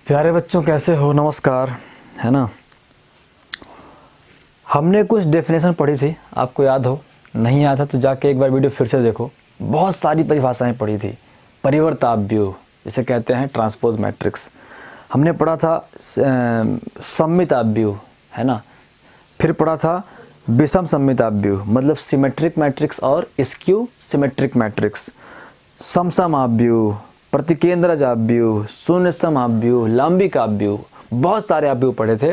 प्यारे बच्चों कैसे हो, नमस्कार। है ना, हमने कुछ डेफिनेशन पढ़ी थी, आपको याद हो, नहीं याद है तो जाके एक बार वीडियो फिर से देखो। बहुत सारी परिभाषाएं पढ़ी थी। परिवर्ताव्यूह जिसे कहते हैं ट्रांसपोज मैट्रिक्स, हमने पढ़ा था सममिताव्यूह, है ना। फिर पढ़ा था विषम सममिताव्यूह मतलब सिमेट्रिक मैट्रिक्स और स्क्यू सिमेट्रिक मैट्रिक्स, समसमाव्यूह, प्रतिकेंद्रजाव्यूह, शून्य समाव्यूह, लांबिक आव्यूह, बहुत सारे आव्यूह पढ़े थे।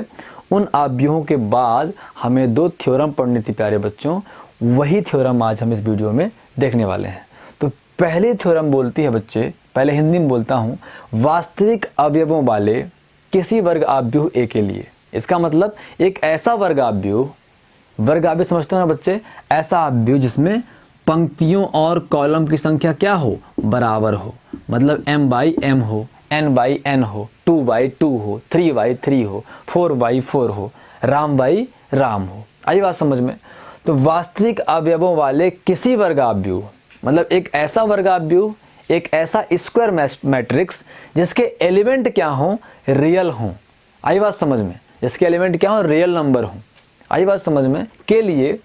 उन आव्यूहों के बाद हमें दो थ्योरम पढ़नी थी प्यारे बच्चों, वही थ्योरम आज हम इस वीडियो में देखने वाले हैं। तो पहली थ्योरम बोलती है बच्चे, पहले हिंदी में बोलता हूँ, वास्तविक अवयवों वाले किसी वर्ग आव्यूह ए के लिए। इसका मतलब एक ऐसा वर्ग आव्यूह समझते हो ना बच्चे, ऐसा आव्यूह जिसमें पंक्तियों और कॉलम की संख्या क्या हो, बराबर हो। मतलब m/m हो, n/n हो, 2/2 हो, 3/3 हो, 4/4 हो, राम हो। आई बात समझ में। तो वास्तविक अवयवों वाले किसी वर्ग आव्यूह मतलब एक ऐसा वर्ग आव्यूह, एक ऐसा स्क्वायर मैट्रिक्स जिसके एलिमेंट क्या हो, रियल हो। आई बात समझ में, जिसके एलिमेंट क्या हो, रियल नंबर हो। आई बात समझ में। के लिए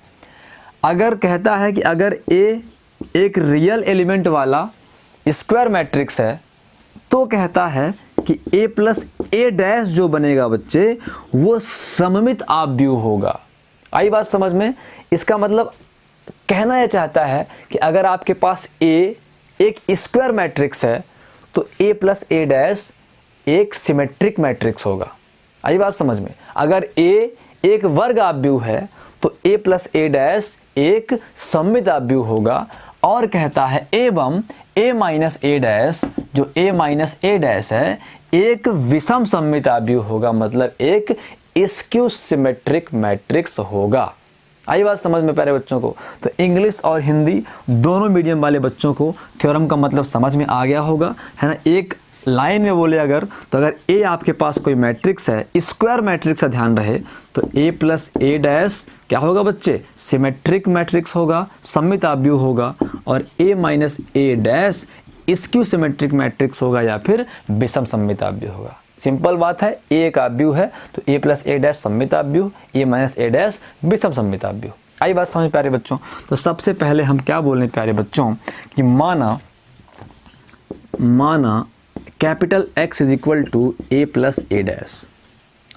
अगर कहता है कि अगर ए एक रियल एलिमेंट वाला स्क्वायर मैट्रिक्स है तो कहता है कि a+a' जो बनेगा बच्चे वो सममित आव्यूह होगा। आई बात समझ में। इसका मतलब कहना यह चाहता है कि अगर आपके पास a एक स्क्वायर मैट्रिक्स है तो a+a' एक सिमेट्रिक मैट्रिक्स होगा। आई बात समझ में। अगर a एक वर्ग आव्यूह है तो a+a' एक सममित आव्यूह होगा। और कहता है एवं a-a' जो a-a' है एक विषम सममित आव्यूह होगा, मतलब एक स्क्यू सिमेट्रिक मैट्रिक्स होगा। आई बात समझ में प्यारे बच्चों को। तो इंग्लिश और हिंदी दोनों मीडियम वाले बच्चों को थ्योरम का मतलब समझ में आ गया होगा, है ना। एक लाइन में बोले अगर, तो अगर ए आपके पास कोई मैट्रिक्स है, स्क्वायर मैट्रिक्स का ध्यान रहे, तो a+a' क्या होगा बच्चे, सिमेट्रिक मैट्रिक्स होगा, सममित आव्यूह होगा। और a-a' स्क्यू सिमेट्रिक मैट्रिक्स होगा या फिर विषम सममित आव्यूह होगा। सिंपल बात है, ए एक आव्यूह है तो a+a' सममित आव्यूह, a-a' विषम सममित आव्यूह। आई बात समझ प्यारे बच्चों। तो सबसे पहले हम क्या बोल रहे हैं प्यारे बच्चों कि माना capital X is equal to a+a'।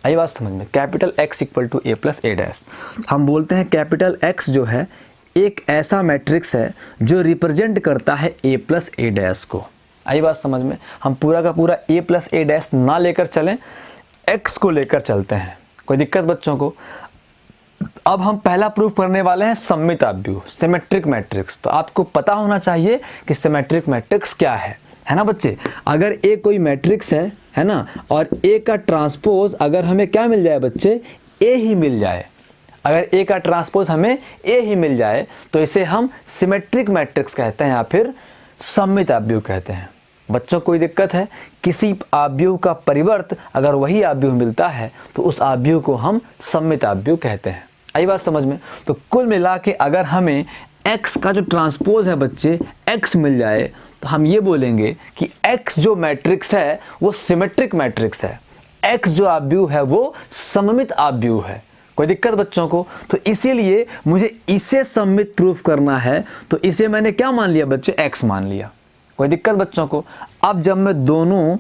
आई बात समझ में। Capital X equal to a+a'। हम बोलते हैं कैपिटल X जो है एक ऐसा मैट्रिक्स है जो रिप्रेजेंट करता है a+a' को। आई बात समझ में। हम पूरा का पूरा a+a' ना लेकर चलें, X को लेकर चलते हैं, कोई दिक्कत बच्चों को। अब हम पहला प्रूफ करने वाले हैं सममित आव्यूह, सिमेट्रिक मैट्रिक्स। तो आपको पता होना चाहिए कि सिमेट्रिक मैट्रिक्स क्या है ना बच्चे। अगर ए कोई मैट्रिक्स है ना, और ए का ट्रांसपोज अगर हमें क्या मिल जाए बच्चे, ए ही मिल जाए, अगर ए का ट्रांसपोज हमें ए ही मिल जाए तो इसे हम सिमेट्रिक मैट्रिक्स कहते हैं या फिर सममित आव्यूह कहते हैं। बच्चों कोई दिक्कत है, किसी आव्यूह का परिवर्त अगर वही आव्यूह मिलता है तो उस आव्यूह को हम सममित आव्यूह कहते हैं। आई बात समझ में। तो कुल मिला के अगर हमें x का जो ट्रांसपोज है बच्चे x मिल जाए तो हम ये बोलेंगे कि x जो मैट्रिक्स है वो सिमेट्रिक मैट्रिक्स है, x जो आव्यूह है वो सममित आव्यूह है। कोई दिक्कत बच्चों को। तो इसीलिए मुझे इसे सममित प्रूफ करना है, तो इसे मैंने क्या मान लिया बच्चे, x मान लिया। कोई दिक्कत बच्चों को। अब जब मैं दोनों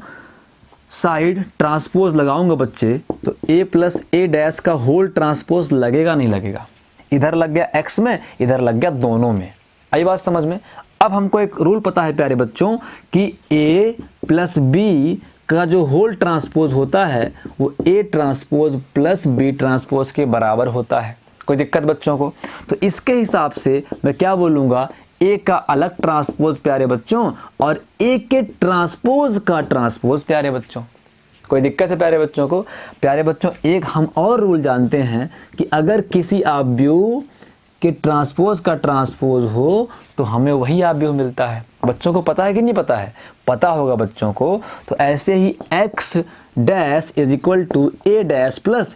साइड ट्रांसपोज लगाऊंगा बच्चे तो a+a' का होल ट्रांसपोज लगेगा नहीं लगेगा, इधर लग गया x में, इधर लग गया दोनों में। आई बात समझ में। अब हमको एक रूल पता है प्यारे बच्चों कि a+b का जो होल ट्रांसपोज होता है वो a transpose plus b transpose के बराबर होता है। कोई दिक्कत बच्चों को। तो इसके हिसाब से मैं क्या बोलूँगा, a का अलग ट्रांसपोज प्यारे बच्चों और a के ट्रांसपोज का ट्रांसपोज प्यारे बच्चों। कोई दिक्कत है प्यारे बच्चों को। प्यारे बच्चों एक हम और रूल जानते हैं कि अगर किसी आव्यूह के ट्रांसपोज का ट्रांसपोज हो तो हमें वही आव्यूह मिलता है। बच्चों को पता है कि नहीं पता है, पता होगा बच्चों को। तो ऐसे ही x' is equal to a' plus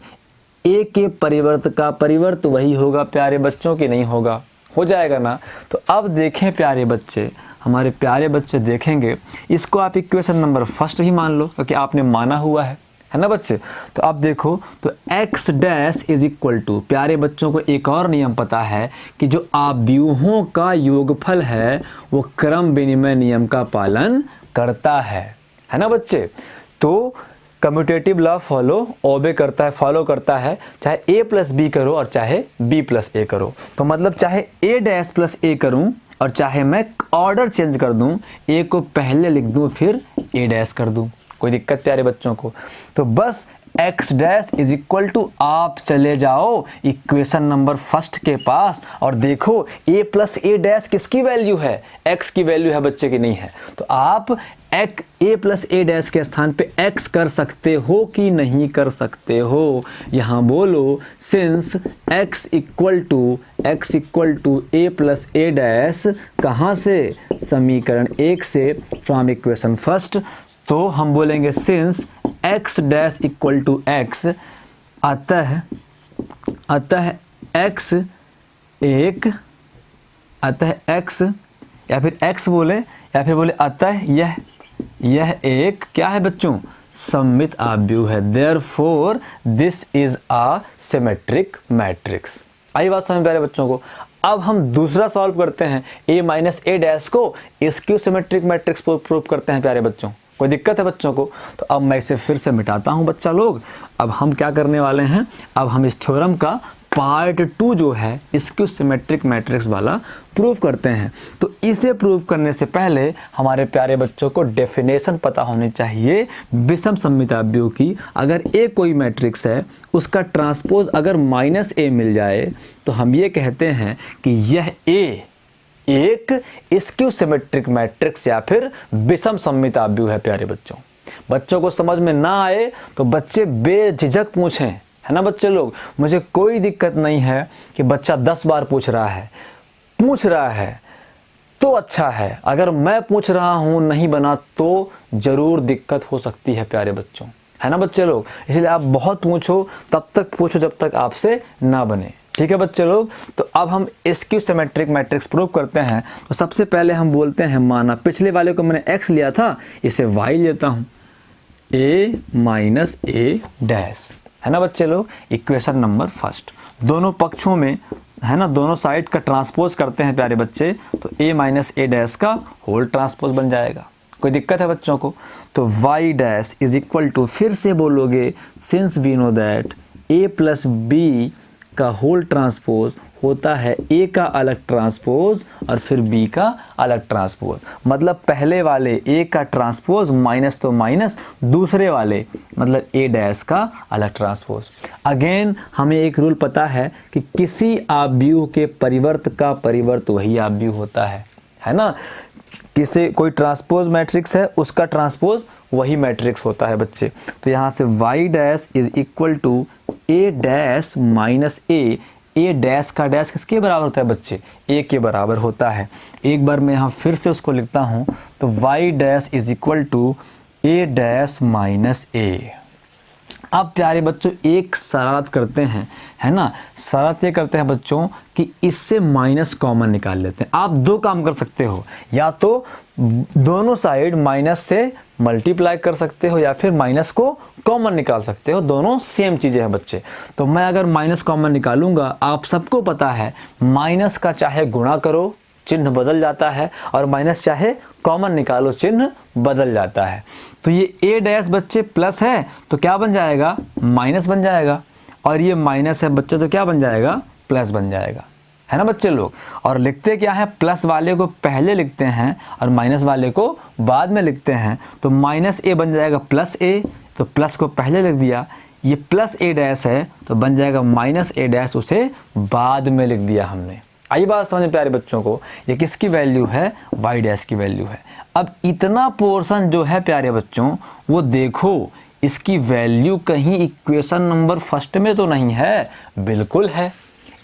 a के परिवर्त का परिवर्त वही होगा प्यारे बच्चों की नहीं होगा, हो जाएगा ना। तो अब देखें प्यारे बच्चे, हमारे प्यारे बच्चे देखेंगे, इसको आप इक्वेशन नंबर फर्स्ट ही मान लो क्योंकि आपने माना हुआ है ना बच्चे। तो आप देखो तो x dash is equal to, प्यारे बच्चों को एक और नियम पता है कि जो आव्यूहों का योगफल है वो क्रम विनिमय नियम का पालन करता है ना बच्चे। तो कम्यूटेटिव लॉ फॉलो करता है, चाहे a प्लस बी करो और चाहे b प्लस ए करो। तो मतलब चाहे a डैश प्लस ए करूं और चाहे मैं ऑर्डर चेंज कर दूं, a को पहले लिख दूं फिर a डैश कर दूं, कोई दिक्कत प्यारे बच्चों को। तो बस x dash is equal to, आप चले जाओ इक्वेशन नंबर फर्स्ट के पास और देखो a प्लस ए डैश किसकी वैल्यू है, x की वैल्यू है बच्चे की नहीं है। तो आप a प्लस ए डैश के स्थान पे x कर सकते हो कि नहीं कर सकते हो, यहाँ बोलो। Since x equal to a plus a dash, कहाँ से, समीकरण 1 से, फ्रॉम इक्वेशन फर्स्ट। तो हम बोलेंगे since x dash equal to x, अतः x या फिर x बोले या फिर बोले अतः यह एक क्या है बच्चों, सममित आव्यूह है। Therefore this is a symmetric matrix. आई बात समझ प्यारे बच्चों को। अब हम दूसरा सॉल्व करते हैं, a माइनस ए डैश को स्क्यू सिमेट्रिक मैट्रिक्स प्रूव करते हैं प्यारे बच्चों। कोई दिक्कत है बच्चों को? तो अब मैं इसे फिर से मिटाता हूं बच्चा लोग। अब हम क्या करने वाले हैं, अब हम इस थ्योरम का पार्ट 2 जो है स्क्यू सिमेट्रिक मैट्रिक्स वाला प्रूव करते हैं। तो इसे प्रूव करने से पहले हमारे प्यारे बच्चों को डेफिनेशन पता होनी चाहिए विषम सममिताव्यूह की। अगर ए कोई मैट्रिक्स है, उसका ट्रांसपोज अगर माइनस ए मिल जाए तो हम ये कहते हैं कि यह ए एक स्क्यू सिमेट्रिक मैट्रिक्स या फिर विषम सममिताव्यूह है प्यारे बच्चों। बच्चों को समझ में ना आए तो बच्चे बेझिझक पूछें, है ना बच्चे लोग। मुझे कोई दिक्कत नहीं है कि बच्चा 10 बार पूछ रहा है तो अच्छा है, अगर मैं पूछ रहा हूं नहीं बना तो जरूर दिक्कत हो सकती है प्यारे बच्चों, है ना बच्चे लोग। इसलिए आप बहुत पूछो, तब तक पूछो जब तक आपसे ना बने, ठीक है बच्चे लोग। तो अब हम स्क्यू सिमेट्रिक मैट्रिक्स प्रूव करते हैं। तो सबसे पहले हम बोलते हैं, माना पिछले वाले को मैंने x लिया था, इसे y लेता हूं, a माइनस ए डैश, है ना बच्चे लोग। इक्वेशन नंबर फर्स्ट, दोनों पक्षों में, है ना, दोनों साइड का ट्रांसपोज करते हैं प्यारे बच्चे। तो a माइनस ए डैश का होल ट्रांसपोज बन जाएगा। कोई दिक्कत है बच्चों को? तो y dash is equal to, फिर से बोलोगे, since we know that a plus B का होल ट्रांसपोज होता है a का अलग ट्रांसपोज और फिर b का अलग ट्रांसपोज। मतलब पहले वाले a का ट्रांसपोज माइनस तो माइनस, दूसरे वाले मतलब a डैश का अलग ट्रांसपोज। अगेन हमें एक रूल पता है कि किसी आव्यूह के परिवर्त का परिवर्त वही आव्यूह होता है ना। किसी कोई ट्रांसपोज मैट्रिक्स है, उसका ट्रांसपोज वही मैट्रिक्स होता है बच्चे। तो यहाँ से y dash is equal to a dash minus a dash का डैश किसके बराबर होता है बच्चे, a के बराबर होता है। एक बार मैं यहाँ फिर से उसको लिखता हूँ, तो y dash is equal to a dash minus A. अब प्यारे बच्चों एक शरारत करते हैं, है ना, शरारत ये करते हैं बच्चों कि इससे माइनस कॉमन निकाल लेते हैं। आप दो काम कर सकते हो, या तो दोनों साइड माइनस से मल्टीप्लाई कर सकते हो या फिर माइनस को कॉमन निकाल सकते हो, दोनों सेम चीज़ें हैं बच्चे। तो मैं अगर माइनस कॉमन निकालूंगा, आप सबको पता है माइनस का चाहे गुणा करो चिन्ह बदल जाता है, और माइनस चाहे कॉमन निकालो चिन्ह बदल जाता है। तो ये a डैश बच्चे प्लस है तो क्या बन जाएगा, माइनस बन जाएगा, और ये माइनस है बच्चे तो क्या बन जाएगा, प्लस बन जाएगा, है ना बच्चे लोग। और लिखते क्या है, प्लस वाले को पहले लिखते हैं और माइनस वाले को बाद में लिखते हैं। तो माइनस ए बन जाएगा प्लस ए, तो प्लस को पहले लिख दिया। ये प्लस ए डैश है तो बन जाएगा माइनस ए डैश, उसे बाद में लिख दिया हमने। आई बात समझ प्यारे बच्चों को। ये किसकी वैल्यू है, y डैश की वैल्यू है। अब इतना पोर्शन जो है प्यारे बच्चों, वो देखो इसकी वैल्यू कहीं इक्वेशन नंबर फर्स्ट में तो नहीं है, बिल्कुल है।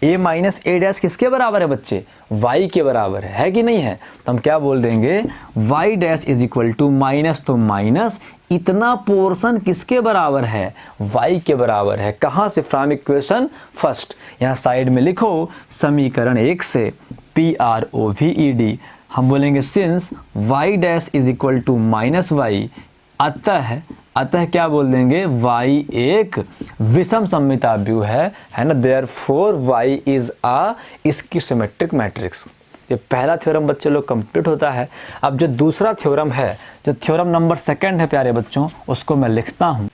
a माइनस ए डैश किसके बराबर है बच्चे, y के बराबर है कि नहीं है। तो हम क्या बोल देंगे, y dash is equal to minus तो माइनस, इतना पोर्शन किसके बराबर है, y के बराबर है। कहाँ से, फ्रॉम इक्वेशन फर्स्ट। यहाँ साइड में लिखो समीकरण 1 से, PROVED हम बोलेंगे since y dash is equal to minus y, अतः क्या बोल देंगे, y एक विषम सममिताभ्यु है ना। Therefore y is a skew symmetric matrix. ये पहला थ्योरम बच्चे लोग कंप्लीट होता है। अब जो दूसरा थ्योरम है, जो थ्योरम नंबर सेकंड है प्यारे बच्चों, उसको मैं लिखता हूँ।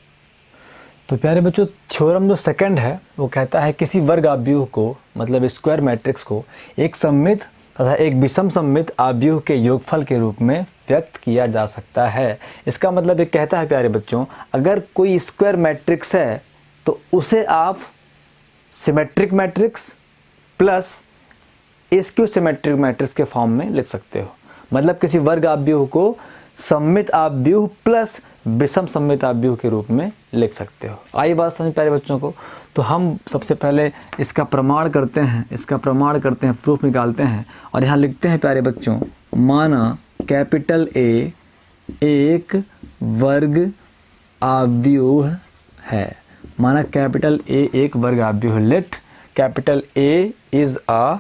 तो प्यारे बच्चों, थ्योरम जो सेकंड है वो कहता है किसी वर्ग आव्यूह को, मतलब स्क्वायर मैट्रिक्स को, एक सममित तथा एक विषम सममित आव्यूह के योगफल के रूप में व्यक्त किया जा सकता है। इसका मतलब ये कहता है प्यारे बच्चों, अगर कोई स्क्वायर मैट्रिक्स है तो उसे आप symmetric matrix plus skew symmetric matrix के फॉर्म में लिख सकते हो। मतलब किसी वर्ग आव्यूह को सममित आव्यूह प्लस विषम सममित आव्यूह के रूप में लिख सकते हो। आई बात समझ प्यारे बच्चों को। तो हम सबसे पहले इसका प्रमाण करते हैं, प्रूफ निकालते हैं और यहाँ लिखते हैं प्यारे बच्चों, माना कैपिटल ए एक वर्ग आव्यूह है। माना कैपिटल ए एक वर्ग आव्यूह। Let capital A is a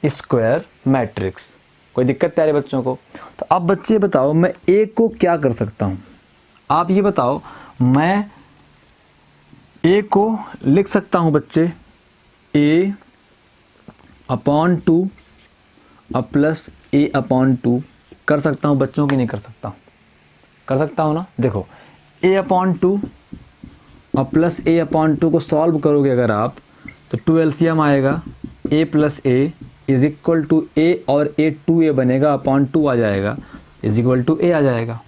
square matrix. कोई दिक्कत प्यारे बच्चों को? तो अब बच्चे बताओ, मैं ए को क्या कर सकता हूँ? आप ये बताओ, मैं ए को लिख सकता हूँ बच्चे a अपॉन 2 अब प्लस a अपॉन 2 कर सकता हूँ बच्चों की नहीं कर सकता हूँ? कर सकता हूँ ना। देखो a अपॉन 2 अब प्लस a अपॉन 2 को सॉल्व करोगे अगर आप, तो 2 एलसीएम आएगा, a plus a is equal to a और a 2a बनेगा, अपॉन 2 आ जाएगा, इज इक्वल टू a आ जाएगा।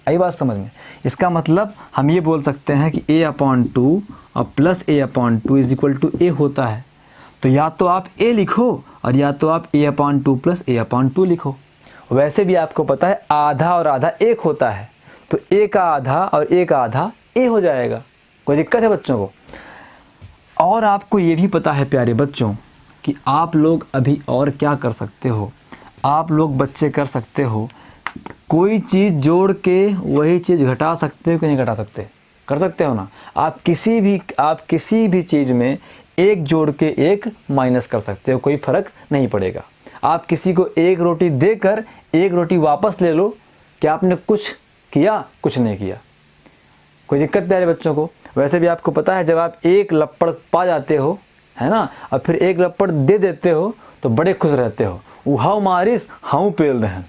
आई बात समझ में? इसका मतलब हम ये बोल सकते हैं कि a अपॉन 2 और plus a upon 2 is equal to a होता है। तो या तो आप a लिखो और या तो आप a upon 2 plus a upon 2 लिखो। वैसे भी आपको पता है आधा और आधा एक होता है, तो a का आधा और a का आधा a हो जाएगा। कोई दिक्कत है बच्चों को? और आपको ये भी पता है प्यारे बच्चों कि आप लोग अभी और क्या कर सकते हो? आप लोग बच्चे कर सकते हो, कोई चीज़ जोड़ के वही चीज़ घटा सकते हो कि नहीं घटा सकते? कर सकते हो ना। आप किसी भी चीज़ में एक जोड़ के एक माइनस कर सकते हो, कोई फ़र्क नहीं पड़ेगा। आप किसी को एक रोटी देकर एक रोटी वापस ले लो, क्या आपने कुछ किया? कुछ नहीं किया। कोई दिक्कत प्यारे बच्चों को? वैसे भी आपको पता है, जब आप एक लपड़ पा जाते हो, है ना, और फिर एक लपड़ दे देते हो तो बड़े खुश रहते हो। उहाव मारिस हाउ पेल दहन।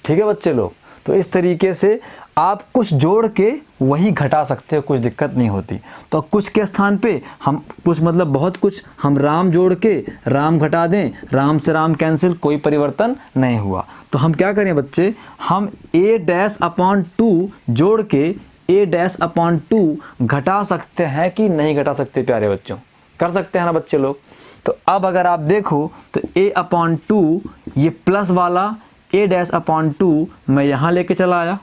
ठीक है बच्चे लोग? तो इस तरीके से आप कुछ जोड़ के वही घटा सकते हो, कुछ दिक्कत नहीं होती। तो कुछ के स्थान पे हम कुछ, मतलब बहुत कुछ, हम राम जोड़ के राम घटा दें, राम से राम कैंसिल, कोई परिवर्तन नहीं हुआ। तो हम क्या करें बच्चे, हम a डैश अपॉन 2 जोड़ के a डैश अपॉन 2 घटा सकते हैं कि नहीं घटा सकते प्यारे बच्चों? कर सकते हैं ना बच्चे लोग? तो अब अगर आप देखो तो a अपॉन 2 ये प्लस वाला a डैश अपॉन 2 मैं यहाँ लेके चला आया।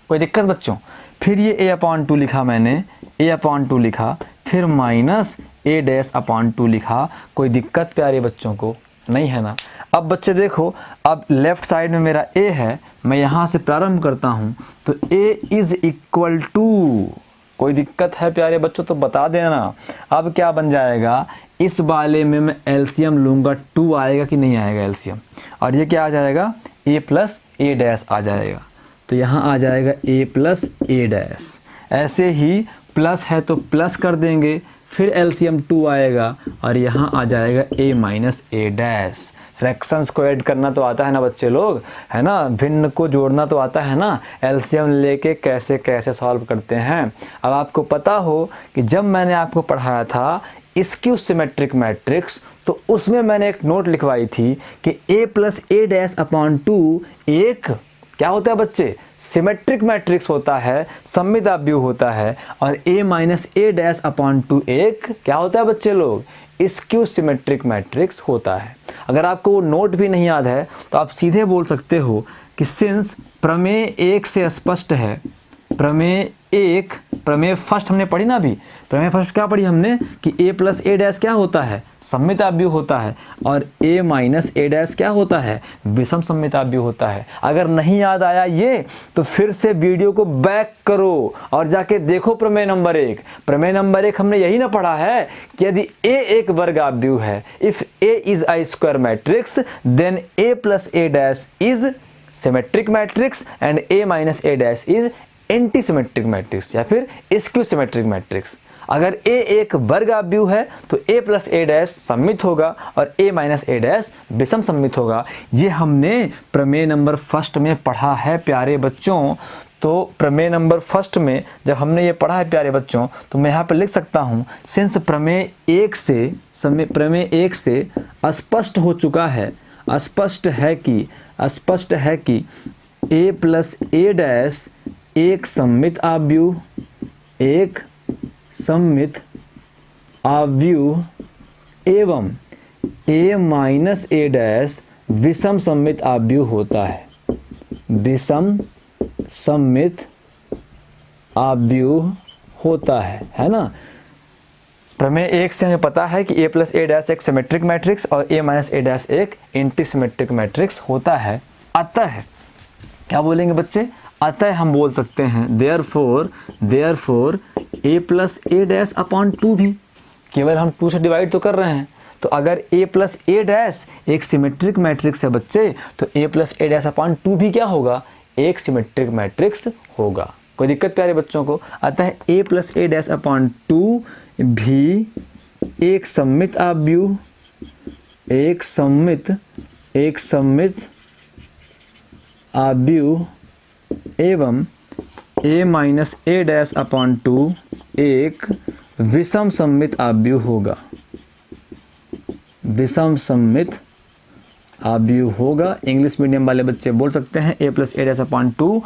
कोई दिक्कत बच्चों? फिर ये a अपॉन 2 लिखा मैंने, a अपॉन 2 लिखा, फिर माइनस a डैश अपॉन 2 लिखा। कोई दिक्कत प्यारे बच्चों को? नहीं है ना। अब बच्चे देखो, अब लेफ़्ट साइड में मेरा a है, मैं यहाँ से प्रारंभ करता हूँ, तो a इज़ इक्वल टू, कोई दिक्कत है प्यारे बच्चों तो बता देना। अब क्या बन जाएगा, इस वाले में मैं एलसीएम लूँगा, 2 आएगा कि नहीं आएगा एलसीएम, और ये क्या आ जाएगा, a प्लस a डैश आ जाएगा। तो यहाँ आ जाएगा a प्लस a डैश। ऐसे ही प्लस है तो प्लस कर देंगे, फिर एलसीएम 2 आएगा और यहाँ आ जाएगा a minus a dash. Fractions को ऐड करना तो आता है ना बच्चे लोग, है ना, भिन्न को जोड़ना तो आता है ना, एलसीएम लेके कैसे कैसे सॉल्व करते हैं। अब आपको पता हो कि जब मैंने आपको पढ़ाया था स्क्यू सिमेट्रिक मैट्रिक्स, तो उसमें मैंने एक नोट लिखवाई थी कि a plus a dash upon 2 एक क्या होता है बच्चे, सिमेट्रिक मैट्रिक्स होता है, सममित आव्यूह होता है, और a minus a dash upon 2 एक क्या होता है बच्चे लोग, स्क्यू सिमेट्रिक मैट्रिक्स होता है। अगर आपको वो नोट भी नहीं याद है तो आप सीधे बोल सकते हो कि सिंस प्रमेय 1 से स्पष्ट है, प्रमेय 1 प्रमेय फर्स्ट हमने पढ़ी ना अभी, प्रमेय फर्स्ट क्या पढ़ी हमने कि a प्लस ए डैश क्या होता है, सममित आव्यूह होता है, और a माइनस ए डैश क्या होता है, विषम सममित आव्यूह होता है। अगर नहीं याद आया ये तो फिर से वीडियो को बैक करो और जाके देखो प्रमेय नंबर 1। प्रमेय नंबर 1 हमने यही ना पढ़ा है कि यदि a एक वर्ग आव्यूह है, if a is a square matrix then a plus a dash is symmetric matrix and a minus a dash is anti symmetric matrix या फिर स्क्यू सिमेट्रिक मैट्रिक्स। अगर a एक वर्ग आव्यूह है तो a प्लस ए डैश सममित होगा और a माइनस ए डैश विषम सममित होगा। ये हमने प्रमेय नंबर फर्स्ट में पढ़ा है प्यारे बच्चों। तो प्रमेय नंबर फर्स्ट में जब हमने ये पढ़ा है प्यारे बच्चों तो मैं यहाँ पर लिख सकता हूँ, सिंस प्रमेय एक से स्पष्ट हो चुका है, स्पष्ट है कि a प्लस ए डैश एक सममित आव्यूह एवं a माइनस ए डैश विषम सममित आव्यूह होता है, विषम सममित आव्यूह होता है ना। प्रमेय 1 से हमें पता है कि a प्लस ए डैश एक सिमेट्रिक मैट्रिक्स और a माइनस ए डैश एक एंटी सिमेट्रिक मैट्रिक्स होता है। अतः क्या बोलेंगे बच्चे, अतः हम बोल सकते हैं therefore a plus a dash upon 2 भी, केवल हम 2 से डिवाइड तो कर रहे हैं। तो अगर a प्लस ए डैश एक सिमेट्रिक मैट्रिक्स है बच्चे तो a plus a dash upon 2 भी क्या होगा, एक सिमेट्रिक मैट्रिक्स होगा। कोई दिक्कत प्यारे बच्चों को। अतः a plus a dash upon 2 भी एक सममित आव्यूह एवं a minus a dash upon 2 एक विषम सममित आव्यूह होगा, विषम सममित आव्यूह होगा। इंग्लिश मीडियम वाले बच्चे बोल सकते हैं a plus a dash upon 2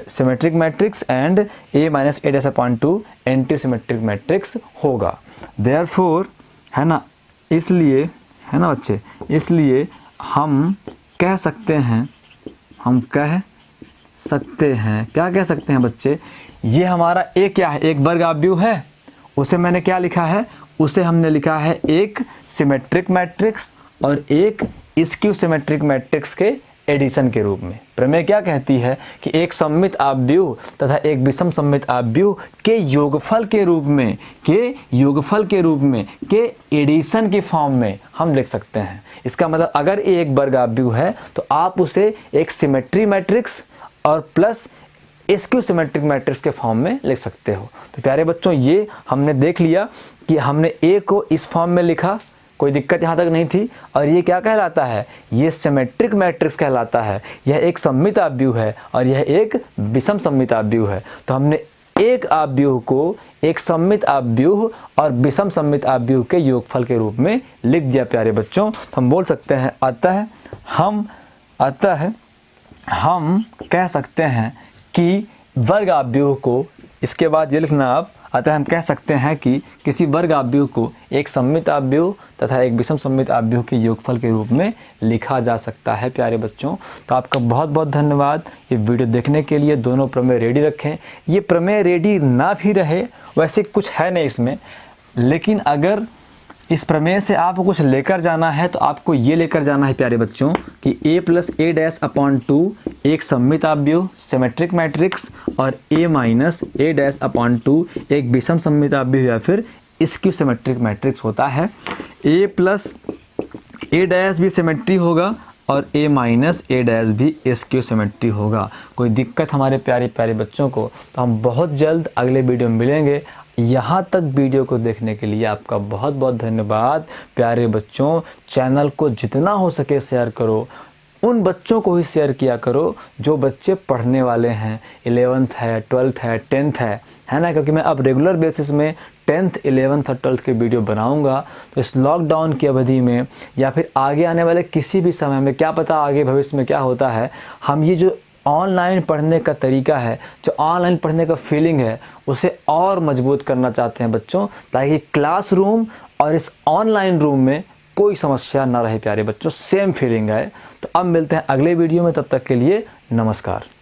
symmetric matrix and a minus a dash upon 2 anti symmetric matrix होगा। देयरफॉर है ना, इसलिए है ना बच्चे, इसलिए हम कह सकते हैं, क्या कह सकते हैं बच्चे, ये हमारा a क्या है, एक वर्ग आव्यूह है, उसे मैंने क्या लिखा है, उसे हमने लिखा है एक सिमेट्रिक मैट्रिक्स और एक स्क्यू सिमेट्रिक मैट्रिक्स के एडिशन के रूप में। प्रमेय क्या कहती है कि एक सममित आव्यूह तथा एक विषम सममित आव्यूह के योगफल के रूप में के एडिशन के फॉर्म में हम लिख सकते हैं। इसका मतलब अगर एक वर्ग आव्यूह है तो आप उसे एक सिमेट्री मैट्रिक्स और प्लस स्क्यू सिमेट्रिक मैट्रिक्स के फॉर्म में लिख सकते हो। तो प्यारे बच्चों ये हमने देख लिया कि हमने a को इस फॉर्म में लिखा, कोई दिक्कत यहाँ तक नहीं थी। और ये क्या कहलाता है, ये सिमेट्रिक मैट्रिक्स कहलाता है। यह एक सममित आव्यूह है और यह एक विषम सममित आव्यूह है। तो हमने एक आव्यूह को एक सममित आव्यूह और विषम सममित आव्यूह के योगफल के रूप में लिख दिया प्यारे बच्चों। तो हम बोल सकते हैं अतः हम कह सकते हैं कि वर्ग आव्यूह को, इसके बाद ये लिखना आप, अतः हम कह सकते हैं कि किसी वर्ग आव्यूह को एक सममित आव्यूह तथा एक विषम सममित आव्यूह के योगफल के रूप में लिखा जा सकता है प्यारे बच्चों। तो आपका बहुत बहुत धन्यवाद ये वीडियो देखने के लिए। दोनों प्रमेय रेडी रखें। ये प्रमेय रेडी ना भी रहे, वैसे कुछ है नहीं इसमें, लेकिन अगर इस प्रमेय से आपको कुछ लेकर जाना है तो आपको ये लेकर जाना है प्यारे बच्चों कि a plus a dash upon 2 एक सममित आव्यूह सिमेट्रिक मैट्रिक्स और a minus a dash upon 2 एक विषम सममित आव्यूह या फिर स्क्यू सिमेट्रिक मैट्रिक्स होता है। a प्लस ए डैश भी सिमेट्री होगा और a माइनस ए डैश भी स्क्यू सिमेट्री होगा। कोई दिक्कत हमारे प्यारे प्यारे बच्चों को। तो हम बहुत जल्द अगले वीडियो में मिलेंगे। यहाँ तक वीडियो को देखने के लिए आपका बहुत बहुत धन्यवाद प्यारे बच्चों। चैनल को जितना हो सके शेयर करो, उन बच्चों को ही शेयर किया करो जो बच्चे पढ़ने वाले हैं, 11th है, 12th है, 10th है ना, क्योंकि मैं अब रेगुलर बेसिस में 10th, 11th और 12th के वीडियो बनाऊंगा। तो इस लॉकडाउन की अवधि में या फिर आगे आने वाले किसी भी समय में, क्या पता आगे भविष्य में क्या होता है, हम ये जो ऑनलाइन पढ़ने का तरीका है, जो ऑनलाइन पढ़ने का फीलिंग है, उसे और मजबूत करना चाहते हैं बच्चों, ताकि क्लासरूम और इस ऑनलाइन रूम में कोई समस्या ना रहे प्यारे बच्चों, सेम फीलिंग है। तो अब मिलते हैं अगले वीडियो में, तब तक के लिए नमस्कार।